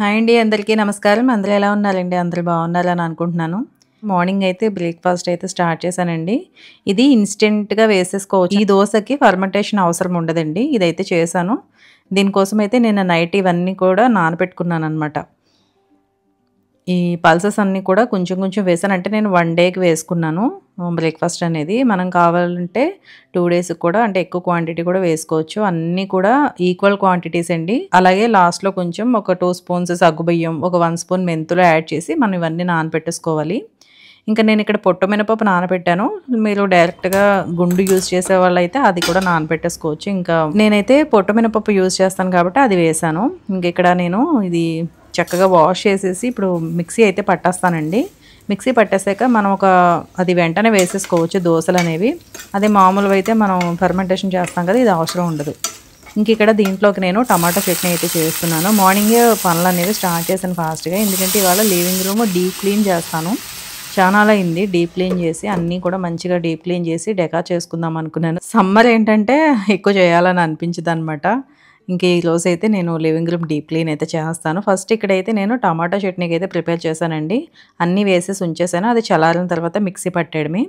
Hi అండి, అందరికీ నమస్కారం. అందరూ ఎలా ఉన్నారండి? అందరూ బాగున్నారని అనుకుంటున్నాను. మార్నింగ్ అయితే బ్రేక్ఫాస్ట్ అయితే స్టార్ట్ చేశానండి. ఇది ఇన్స్టెంట్‌గా వేసేసుకోవచ్చు. ఈ దోసకి ఫర్మెంటేషన్ అవసరం ఉండదండి. ఇదైతే చేశాను. దీనికోసం అయితే నేను నైట్ ఇవన్నీ కూడా నానబెట్టుకున్నాననమాట. ఈ పల్సెస్ అన్నీ కూడా కొంచెం కొంచెం వేసాను. అంటే నేను 1 డేకి వేసుకున్నాను బ్రేక్ఫాస్ట్ అనేది. మనం కావాలంటే 2 డేస్‌కి కూడా అంటే ఎక్కువ క్వాంటిటీ కూడా వేసుకోవచ్చు. అన్నీ కూడా ఈక్వల్ క్వాంటిటీస్ అండి. అలాగే లాస్ట్‌లో కొంచెం ఒక 2 స్పూన్స్ సగ్గుబియ్యం, ఒక 1 స్పూన్ మెంతులు యాడ్ చేసి మనం ఇవన్నీ నానబెట్టేసుకోవాలి. ఇంకా నేను ఇక్కడ పొట్టు మినపప్పు నానబెట్టాను. మీరు డైరెక్ట్‌గా గుండు యూజ్ చేసేవాళ్ళైతే అది కూడా నానబెట్టేసుకోవచ్చు. ఇంకా నేనైతే పొట్టు మినపప్పు యూజ్ చేస్తాను కాబట్టి అది వేశాను. ఇంక ఇక్కడ నేను ఇది చక్కగా వాష్ చేసేసి ఇప్పుడు మిక్సీ అయితే పట్టేస్తానండి. మిక్సీ పట్టేసాక మనం అది వెంటనే వేసేసుకోవచ్చు దోసలనేవి. అదే మామూలుగా అయితే మనం ఫర్మెంటేషన్ చేస్తాం కదా, ఇది అవసరం ఉండదు. ఇంక ఇక్కడ దీంట్లోకి నేను టమాటా చట్నీ అయితే చేస్తున్నాను. మార్నింగే పనులనేవి స్టార్ట్ చేశాను ఫాస్ట్‌గా. ఎందుకంటే ఇవాళ లివింగ్ రూమ్ డీప్ క్లీన్ చేస్తాను. చానాలా అయింది డీప్ క్లీన్ చేసి, అన్నీ కూడా మంచిగా డీప్ క్లీన్ చేసి డెకార్ చేసుకుందాం అనుకున్నాను. సమ్మర్ ఏంటంటే ఎక్కువ చేయాలని అనిపించదనమాట. ఇంక ఈరోజైతే నేను లివింగ్ రూమ్ డీప్ క్లీన్ అయితే చేస్తాను. ఫస్ట్ ఇక్కడైతే నేను టమాటా చట్నీకి అయితే ప్రిపేర్ చేశానండి. అన్నీ వేసేసి ఉంచేసాను. అది చల్లారిన తర్వాత మిక్సీ పట్టేయడమే.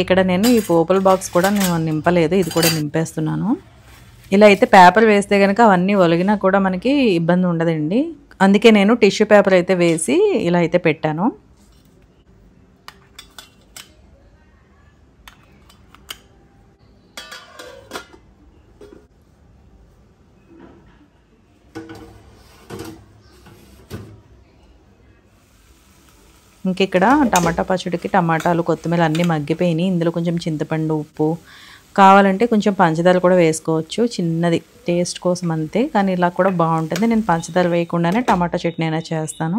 ఇక్కడ నేను ఈ పోపుల బాక్స్ కూడా నేను నింపలేదు. ఇది కూడా నింపేస్తున్నాను. ఇలా అయితే పేపర్ వేస్తే కనుక అవన్నీ ఒలిగినా కూడా మనకి ఇబ్బంది ఉండదండి. అందుకే నేను టిష్యూ పేపర్ అయితే వేసి ఇలా అయితే పెట్టాను. ఇక్కడ టమాటా పచ్చడికి టమాటాలు, కొత్తిమీర అన్నీ మగ్గిపోయినాయి. ఇందులో కొంచెం చింతపండు, ఉప్పు, కావాలంటే కొంచెం పంచదార కూడా వేసుకోవచ్చు. చిన్నది టేస్ట్ కోసం అంతే. కానీ ఇలా కూడా బాగుంటుంది. నేను పంచదార వేయకుండానే టమాటా చట్నీ అయినా చేస్తాను.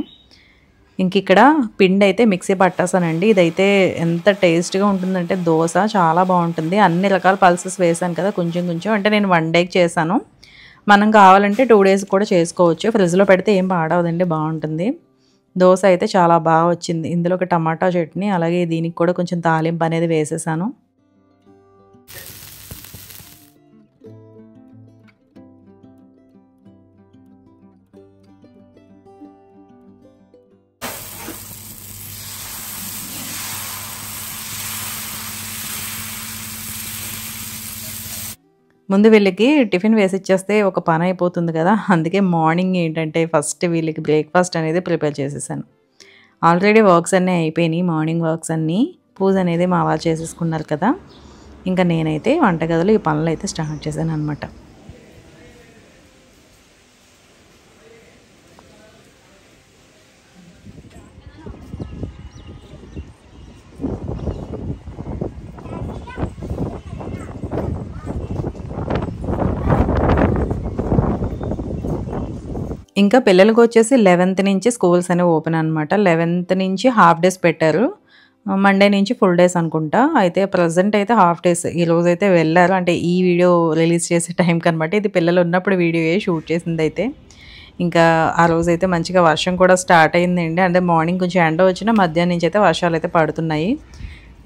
ఇక్కడ పిండి అయితే మిక్సీ పట్టేసానండి. ఇదైతే ఎంత టేస్ట్‌గా ఉంటుందంటే దోస చాలా బాగుంటుంది. అన్ని రకాల పల్సెస్ వేసాను కదా, కొంచెం కొంచెం. అంటే నేను 1 డేకి చేశాను. మనం కావాలంటే 2 డేస్ కూడా చేసుకోవచ్చు. ఫ్రిడ్జ్‌లో పెడితే ఏం పాడవదండి, బాగుంటుంది. దోస అయితే చాలా బాగా వచ్చింది. ఇందులోకి టమాటా చట్నీ, అలాగే దీనికి కూడా కొంచెం తాలింపు అనేది వేసేసాను. ముందు వీళ్ళకి టిఫిన్ వేసిచ్చేస్తే ఒక పని అయిపోతుంది కదా, అందుకే మార్నింగ్ ఏంటంటే ఫస్ట్ వీళ్ళకి బ్రేక్ఫాస్ట్ అనేది ప్రిపేర్ చేసేసాను. ఆల్రెడీ వర్క్స్ అన్నీ అయిపోయినాయి. మార్నింగ్ వర్క్స్ అన్నీ పూజ అనేది మా వారు చేసేసుకున్నారు కదా. ఇంకా నేనైతే వంటగదిలో ఈ పనులు అయితే స్టార్ట్ చేశాను అనమాట. ఇంకా పిల్లలకి వచ్చేసి 11th నుంచి స్కూల్స్ అనేవి ఓపెన్ అనమాట. 11th నుంచి హాఫ్ డేస్ పెట్టారు. మండే నుంచి ఫుల్ డేస్ అనుకుంటా. అయితే ప్రెజెంట్ అయితే హాఫ్ డేస్. ఈరోజైతే వెళ్ళారు. అంటే ఈ వీడియో రిలీజ్ చేసే టైంకి అనమాట. ఇది పిల్లలు ఉన్నప్పుడు వీడియో షూట్ చేసిందైతే. ఇంకా ఆ రోజైతే మంచిగా వర్షం కూడా స్టార్ట్ అయిందండి. అంటే మార్నింగ్ కొంచెం ఎండ వచ్చినా మధ్యాహ్నం నుంచి అయితే వర్షాలు అయితే పడుతున్నాయి.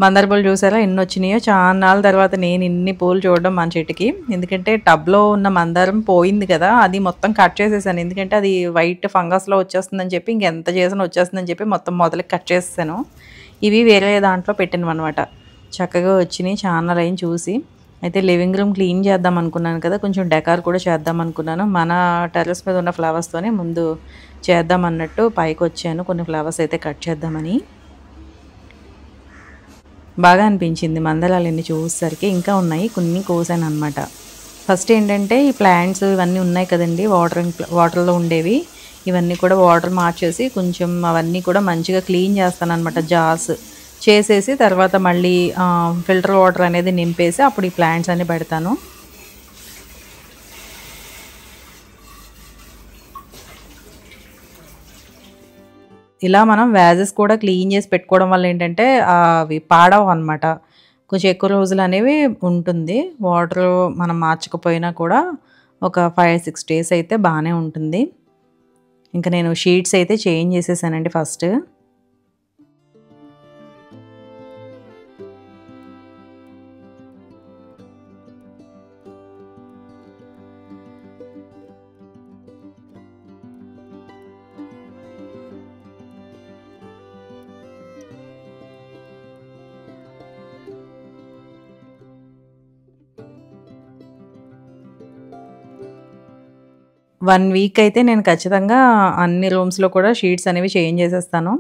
మందార పూలు చూసారా ఎన్ని వచ్చినాయో. చాన్నాళ్ళ తర్వాత నేను ఇన్ని పూలు చూడడం మన చెట్టుకి. ఎందుకంటే టబ్లో ఉన్న మందారం పోయింది కదా, అది మొత్తం కట్ చేసేసాను. ఎందుకంటే అది వైట్ ఫంగస్లో వచ్చేస్తుందని చెప్పి, ఇంకెంత చేసినా వచ్చేస్తుందని చెప్పి మొత్తం మొదలకి కట్ చేసేసాను. ఇవి వేరే దాంట్లో పెట్టినవి అనమాట. చక్కగా వచ్చినాయి. చాలా లైన్ చూసి అయితే లివింగ్ రూమ్ క్లీన్ చేద్దాం అనుకున్నాను కదా, కొంచెం డెకార్ కూడా చేద్దాం అనుకున్నాను. మన టెర్రస్ మీద ఉన్న ఫ్లవర్స్తోనే ముందు చేద్దాం అన్నట్టు పైకి వచ్చాను. కొన్ని ఫ్లవర్స్ అయితే కట్ చేద్దామని. బాగా అనిపించింది మందారాలన్నీ చూసేసరికి. ఇంకా ఉన్నాయి, కొన్ని కోసాను అనమాట. ఫస్ట్ ఏంటంటే ఈ ప్లాంట్స్ ఇవన్నీ ఉన్నాయి కదండి, వాటర్లో ఉండేవి. ఇవన్నీ కూడా వాటర్ మార్చేసి కొంచెం అవన్నీ కూడా మంచిగా క్లీన్ చేస్తాను అనమాట. జార్స్ చేసేసి తర్వాత మళ్ళీ ఫిల్టర్ వాటర్ అనేది నింపేసి అప్పుడు ఈ ప్లాంట్స్ అన్నీ పెడతాను. ఇలా మనం వ్యాజెస్ కూడా క్లీన్ చేసి పెట్టుకోవడం వల్ల ఏంటంటే అవి పాడవు అనమాట. కొంచెం ఎక్కువ రోజులు అనేవి ఉంటుంది. వాటర్ మనం మార్చకపోయినా కూడా ఒక 5-6 డేస్ అయితే బాగానే ఉంటుంది. ఇంకా నేను షీట్స్ అయితే చేంజ్ చేసేసానండి ఫస్ట్. 1 వీక్ అయితే నేను ఖచ్చితంగా అన్ని రూమ్స్‌లో కూడా షీట్స్ అనేవి చేంజ్ చేసేస్తాను.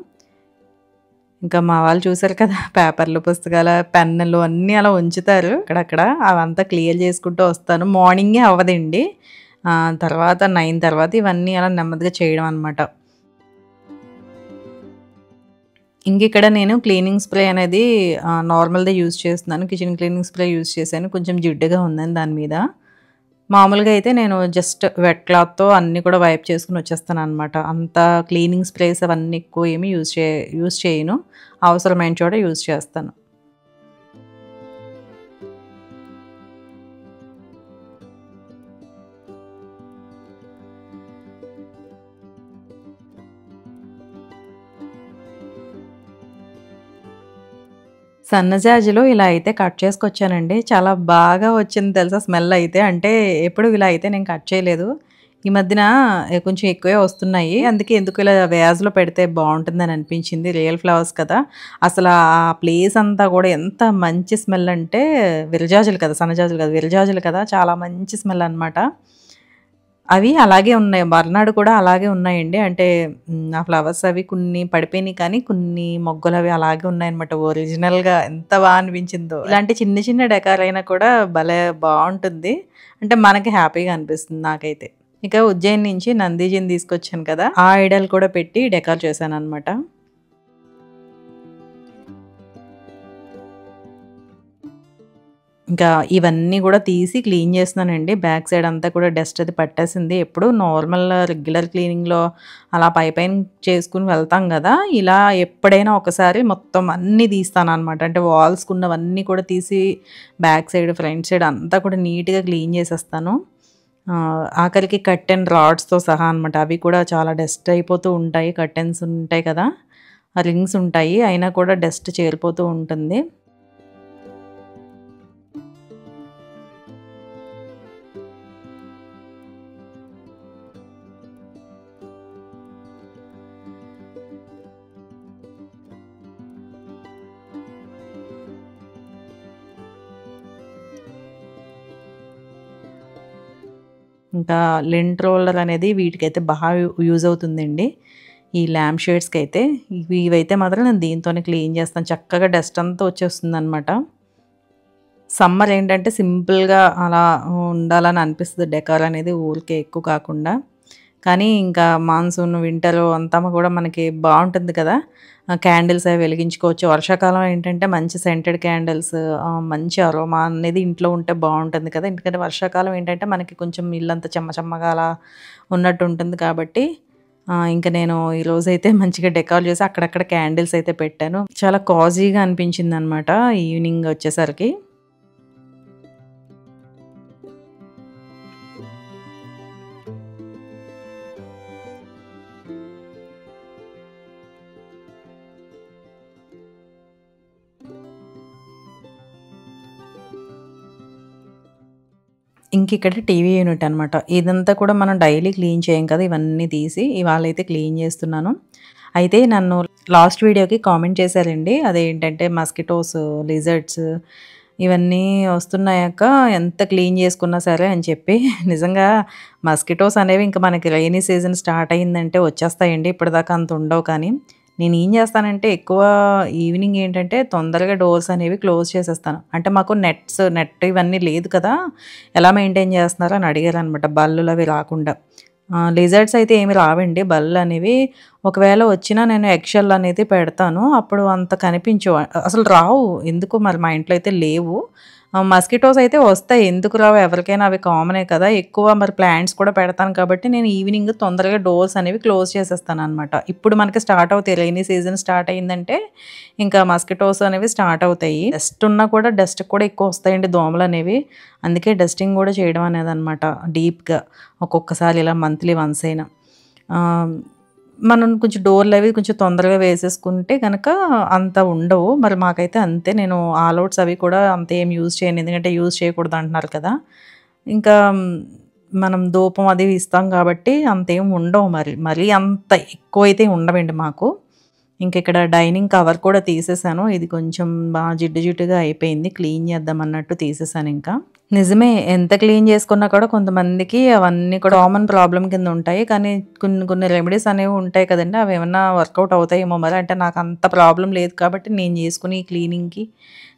ఇంకా మా వాళ్ళు చూసారు కదా! పేపర్‌లు, పుస్తకాల పెన్నులు అన్నీ అలా ఉంచుతారు అక్కడక్కడ. అవంతా క్లియర్ చేసుకుంటూ వస్తాను. మార్నింగే అవ్వదండి. తర్వాత 9 తర్వాత ఇవన్నీ అలా నెమ్మదిగా చేయడం అనమాట. ఇంకిక్కడ నేను క్లీనింగ్ స్ప్రే అనేది నార్మల్‌దే యూజ్ చేస్తున్నాను. కిచెన్ క్లీనింగ్ స్ప్రే యూజ్ చేశాను. కొంచెం జిడ్డుగా ఉందని దాని మీద. మామూలుగా అయితే నేను జస్ట్ వెట్ క్లాత్‌తో అన్నీ కూడా వైప్ చేసుకొని వచ్చేస్తాననమాట. అంత క్లీనింగ్ స్ప్రేస్ అవన్నీ ఎక్కువ ఏమి యూజ్ చేయను. అవసరమైన చోట యూజ్ చేస్తాను. సన్నజాజులు ఇలా అయితే కట్ చేసుకొచ్చానండి. చాలా బాగా వచ్చింది తెలుసా స్మెల్ అయితే. అంటే ఎప్పుడు ఇలా అయితే నేను కట్ చేయలేదు. ఈ మధ్యన కొంచెం ఎక్కువే వస్తున్నాయి. అందుకే ఎందుకు ఇలా వేజ్‌లో పెడితే బావుంటుందని అనిపించింది. రియల్ ఫ్లవర్స్ కదా! అసల ఆ ప్లేస్ అంతా కూడా ఎంత మంచి స్మెల్ అంటే విరజాజులు కదా! సన్నజాజులు కాదు విరజాజులు కదా! చాలా మంచి స్మెల్ అనమాట. అవి అలాగే ఉన్నాయి. మర్నాడు కూడా అలాగే ఉన్నాయండి. అంటే ఆ ఫ్లవర్స్ అవి కొన్ని పడిపోయినాయి కానీ, కొన్ని మొగ్గలవి అలాగే ఉన్నాయన్నమాట. ఒరిజినల్‌గా ఎంత అనిపించిందో. ఇలాంటి చిన్న చిన్న డెకార్ అయినా కూడా భలే బావుంటుంది. అంటే మనకి హ్యాపీగా అనిపిస్తుంది నాకైతే. ఇక ఉజ్జయిని నుంచి నందీజీని తీసుకొచ్చాను కదా! ఆ ఐడల్ కూడా పెట్టి డెకార్ చేశానన్నమాట. ఇంకా ఇవన్నీ కూడా తీసి క్లీన్ చేస్తున్నానండి. బ్యాక్ సైడ్ అంతా కూడా డస్ట్ అది పట్టేసింది. ఎప్పుడు నార్మల్ రెగ్యులర్ క్లీనింగ్‌లో అలా పైపైన చేసుకొని వెళ్తాం గదా! ఇలా ఎప్పుడైనా ఒకసారి మొత్తం అన్నీ తీస్తాననమాట. అంటే వాల్స్‌కున్నవన్నీ కూడా తీసి బ్యాక్ సైడ్, ఫ్రంట్ సైడ్ అంతా కూడా నీట్‌గా క్లీన్ చేసేస్తాను. ఆఖరికి కర్టెన్ రాడ్స్‌తో సహా అనమాట. అవి కూడా చాలా డస్ట్ అయిపోతూ ఉంటాయి. కర్టెన్స్ ఉంటాయి కదా! రింగ్స్ ఉంటాయి. అయినా కూడా డస్ట్ చేరిపోతూ ఉంటుంది. ఇంకా లింట్ రోలర్ అనేది వీటికైతే బాగా యూజ్ అవుతుందండి. ఈ ల్యాంప్ షేడ్స్‌కైతే. ఇవైతే మాత్రం నేను దీంతోనే క్లీన్ చేస్తాను. చక్కగా డస్ట్ అంతా వచ్చేస్తుందనమాట. సమ్మర్ ఏంటంటే సింపుల్‌గా అలా ఉండాలని అనిపిస్తది డెకార్ అనేది ఊరికే ఎక్కువ కాకుండా. కానీ ఇంకా మాన్సూన్, వింటరు అంతా కూడా మనకి బావుంటుంది కదా! క్యాండిల్స్ అవి వెలిగించుకోవచ్చు. వర్షాకాలం ఏంటంటే మంచి సెంటెడ్ క్యాండిల్స్ మంచి అరోమా అనేది ఇంట్లో ఉంటే బావుంటుంది కదా! ఎందుకంటే వర్షాకాలం ఏంటంటే మనకి కొంచెం ఇల్లంతా చెమ్మ చెమ్మగా అలా ఉన్నట్టు ఉంటుంది కాబట్టి ఇంక నేను ఈరోజైతే మంచిగా డెకార్ చేసి అక్కడక్కడ క్యాండిల్స్ అయితే పెట్టాను. చాలా కాజీగా అనిపించిందనమాట ఈవినింగ్ వచ్చేసరికి. ఇంకిక్కడ టీవీ యూనిట్ అనమాట. ఇదంతా కూడా మనం డైలీ క్లీన్ చేయం కదా! ఇవన్నీ తీసి ఇవాళైతే క్లీన్ చేస్తున్నాను. అయితే నన్ను లాస్ట్ వీడియోకి కామెంట్ చేశారండి. అదేంటంటే మస్కిటోస్, లిజర్డ్స్ ఇవన్నీ వస్తున్నాయక్క ఎంత క్లీన్ చేసుకున్నా సరే అని చెప్పి. నిజంగా మస్కిటోస్ అనేవి ఇంక మనకి రైనీ సీజన్ స్టార్ట్ అయిందంటే వచ్చేస్తాయండి. ఇప్పటిదాకా అంత ఉండవు కానీ. నేనేం చేస్తానంటే ఎక్కువ ఈవినింగ్ ఏంటంటే తొందరగా డోర్స్ అనేవి క్లోజ్ చేసేస్తాను. అంటే మాకు నెట్ ఇవన్నీ లేదు కదా! ఎలా మెయింటైన్ చేస్తున్నారు అని అడిగారనమాట బల్లులవి రాకుండా. లిజర్డ్స్ అయితే ఏమి రావండి బల్లులనేవి. ఒకవేళ వచ్చినా నేను ఎగ్ షెల్ అనేది పెడతాను. అప్పుడు అంత కనిపించవు. అసలు రావు. ఎందుకో మరి మా ఇంట్లో అయితే లేవు. మస్కిటోస్ అయితే వస్తాయి. ఎందుకు రావు ఎవరికైనా అవి కామనే కదా! ఎక్కువ మరి ప్లాంట్స్ కూడా పెడతాను కాబట్టి నేను ఈవినింగ్ తొందరగా డోర్స్ అనేవి క్లోజ్ చేసేస్తాననమాట. ఇప్పుడు మనకి స్టార్ట్ అవుతాయి. రైనీ సీజన్ స్టార్ట్ అయిందంటే ఇంకా మస్కిటోస్ అనేవి స్టార్ట్ అవుతాయి. డస్ట్ ఉన్నా కూడా డస్ట్‌కి కూడా ఎక్కువ వస్తాయండి దోమలనేవి. అందుకే డస్టింగ్ కూడా చేయడం అనేదనమాట డీప్‌గా. ఒక్కొక్కసారి ఇలా మంత్లీ వన్స్ అయినా. మనం కొంచెం డోర్‌లవి కొంచెం తొందరగా వేసేసుకుంటే గనక అంత ఉండవు. మరి మాకైతే అంతే. నేను ఆల్ ఔట్స్ అవి కూడా అంత ఏం యూజ్ చేయను. ఎందుకంటే యూజ్ చేయకూడదు అంటున్నారు కదా! ఇంకా మనం ధూపం అది ఇస్తాం కాబట్టి అంతేం ఉండవు మరి. మరీ అంత ఎక్కువైతే ఉండవండి మాకు. ఇంక ఇక్కడ డైనింగ్ కవర్ కూడా తీసేసాను. ఇది కొంచెం బాగా జిడ్డు జిడ్డుగా అయిపోయింది. క్లీన్ చేద్దాం అన్నట్టు తీసేసాను ఇంకా. నిజమే, ఎంత క్లీన్ చేసుకున్నా కూడా కొంతమందికి అవన్నీ కూడా కామన్ ప్రాబ్లమ్ కింద ఉంటాయి. కానీ కొన్ని కొన్ని రెమెడీస్ అనేవి ఉంటాయి కదండీ! అవేమన్నా వర్కౌట్ అవుతాయేమో మరి. అంటే నాకు అంత ప్రాబ్లమ్ లేదు కాబట్టి నేను చేసుకుని ఈ క్లీనింగ్‌కి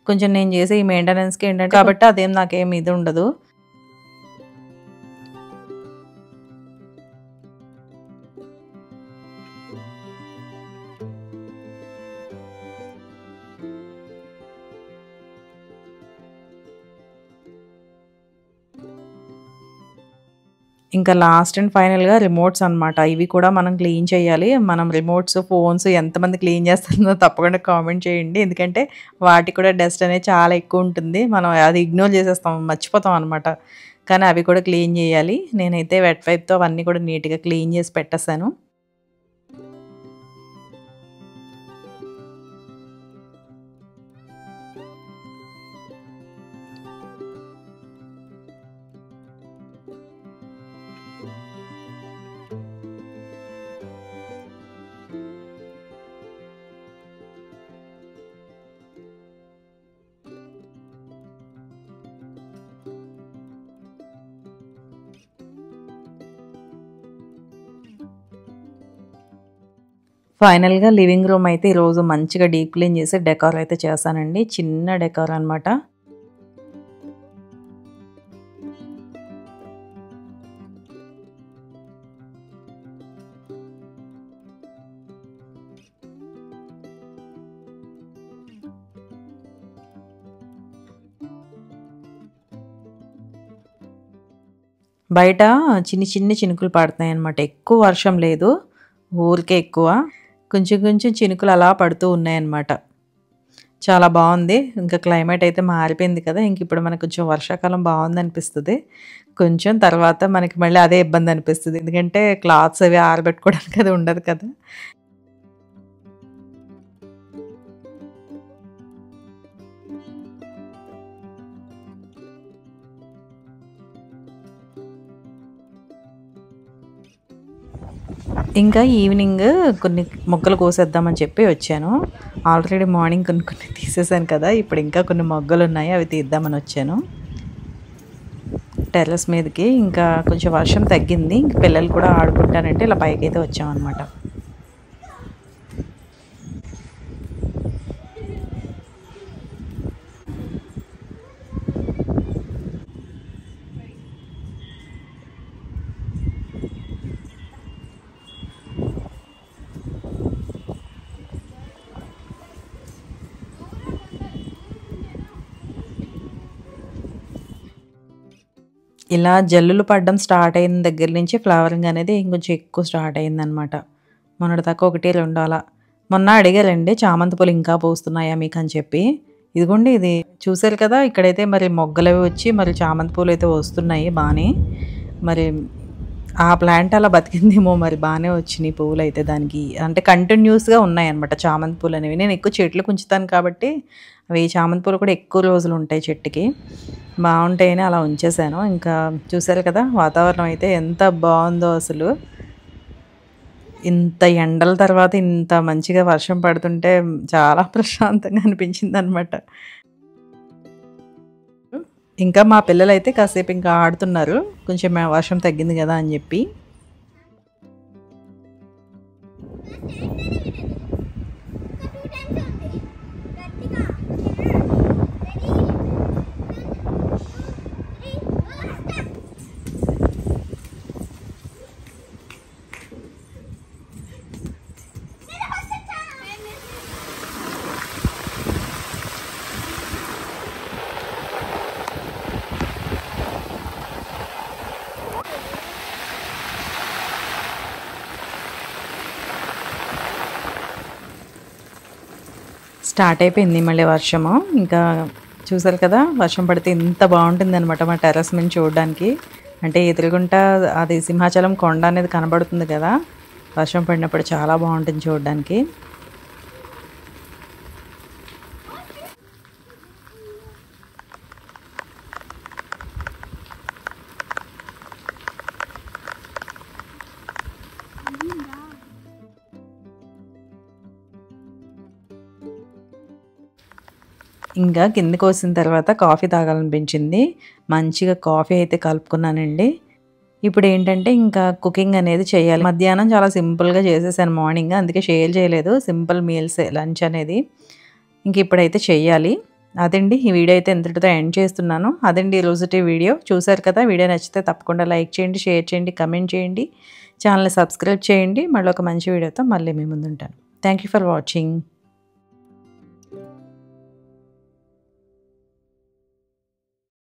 కొంచెం నేను చేసే ఈ మెయింటెనెన్స్‌కి ఏంటంటే కాబట్టి అదేం నాకేం ఇది ఉండదు. ఇంకా లాస్ట్ అండ్ ఫైనల్‌గా రిమోట్స్ అనమాట. ఇవి కూడా మనం క్లీన్ చేయాలి. మనం రిమోట్స్, ఫోన్స్ ఎంతమంది క్లీన్ చేస్తున్నారో తప్పకుండా కామెంట్ చేయండి. ఎందుకంటే వాటికి కూడా డస్ట్ అనేది చాలా ఎక్కువ ఉంటుంది. మనం అది ఇగ్నోర్ చేసేస్తాం, మర్చిపోతాం అనమాట. కానీ అవి కూడా క్లీన్ చేయాలి. నేనైతే వెట్ వైప్‌తో అవన్నీ కూడా నీట్‌గా క్లీన్ చేసి పెట్టేసాను. ఫైనల్‌గా లివింగ్ రూమ్ అయితే ఈరోజు మంచిగా డీప్ క్లీన్ చేసి డెకార్ అయితే చేశానండి. చిన్న డెకార్ అనమాట. బయట చిన్ని చిన్ని చినుకులు పడుతున్నాయన్నమాట. ఎక్కువ వర్షం లేదు. ఊరికే ఎక్కువ. కొంచెం కొంచెం చినుకులు అలా పడుతూ ఉన్నాయన్నమాట. చాలా బావుంది. ఇంకా క్లైమేట్ అయితే మారిపోయింది కదా! ఇంకిప్పుడు మనకు కొంచెం వర్షాకాలం బావుందనిపిస్తది. కొంచెం తర్వాత మనకి మళ్ళీ అదే ఇబ్బందనిపిస్తది. ఎందుకంటే క్లాత్స్ అవి ఆరబెట్టుకోవడానికి అది ఉండదు కదా! ఇంకా ఈవినింగ్ కొన్ని మొక్కలు కోసేద్దామని చెప్పి వచ్చాను. ఆల్రెడీ మార్నింగ్ కొన్ని కొన్ని తీసేసాను కదా! ఇప్పుడు ఇంకా కొన్ని మొగ్గలున్నాయి. అవి తీద్దామని వచ్చాను. టెర్రస్ మీదకి ఇంకా కొంచెం వర్షం తగ్గింది. ఇంక పిల్లలు కూడా ఆడుకుంటానంటే ఇలా పైకైతే వచ్చామన్నమాట. ఇలా జల్లులు పడడం స్టార్ట్ అయిన దగ్గర నుంచి ఫ్లవరింగ్ అనేది ఇంకొంచెం ఎక్కువ స్టార్ట్ అయిందనమాట. మొన్నటిదాకా 1, 2 అలా. మొన్న అడిగారండి చామంతి పూలు ఇంకా పూస్తున్నాయా మీకు అని చెప్పి. ఇదిగోండి ఇది చూసారు కదా! ఇక్కడైతే మరి మొగ్గలవి వచ్చి మరి చామంతి పూలయితే వస్తున్నాయి బానే. మరి ఆ ప్లాంట్ అలా బతికిందేమో మరి బానే వచ్చినియి పువ్వులయితే దానికి. అంటే కంటిన్యూస్‌గా ఉన్నాయన్నమాట చామంతి పూలనేవి. నేను ఎక్కువ చెట్లకు ఉంచుతాను కాబట్టి అవి చామంతి పూలు కూడా ఎక్కువ రోజులుంటాయి చెట్టుకి. బావుంటాయని అలా ఉంచేశాను. ఇంకా చూసారు కదా! వాతావరణం అయితే ఎంత బావుందో అసలు. ఇంత ఎండల తర్వాత ఇంత మంచిగా వర్షం పడుతుంటే చాలా ప్రశాంతంగా అనిపించిందనమాట. ఇంకా మా పిల్లలైతే కాసేపు ఇంకా ఆడుతున్నారు. కొంచెం వర్షం తగ్గింది గదా అని జెప్పి. స్టార్ట్ అయిపోయింది మళ్ళీ వర్షము. ఇంకా చూసారు కదా! వర్షం పడితే ఎంత బావుంటుందనమాట మా టెర్రస్ మీద చూడడానికి. అంటే ఎదురుగుంటా అది సింహాచలం కొండ అనేది కనబడుతుంది కదా! వర్షం పడినప్పుడు చాలా బావుంటుంది చూడడానికి. ఇంకా కిందకి వచ్చిన తర్వాత కాఫీ తాగాలనిపించింది. మంచిగా కాఫీ అయితే కలుపుకున్నానండి. ఇప్పుడు ఏంటంటే ఇంకా కుకింగ్ అనేది చేయాలి. మధ్యాహ్నం చాలా సింపుల్‌గా చేసేసాను మార్నింగ్. అందుకే షేర్ చేయలేదు. సింపుల్ మీల్సే లంచ్ అనేది. ఇంక ఇప్పుడైతే చెయ్యాలి. అదండి ఈ వీడియో అయితే ఇంతటితో ఎండ్ చేస్తున్నాను. అదండి ఈరోజుటి వీడియో. చూసారు కదా! వీడియో నచ్చితే తప్పకుండా లైక్ చేయండి, షేర్ చేయండి, కమెంట్ చేయండి. ఛానెల్‌ని సబ్స్క్రైబ్ చేయండి. మళ్ళీ ఒక మంచి వీడియోతో మళ్ళీ మీ ముందుంటాను. Thank you for watching.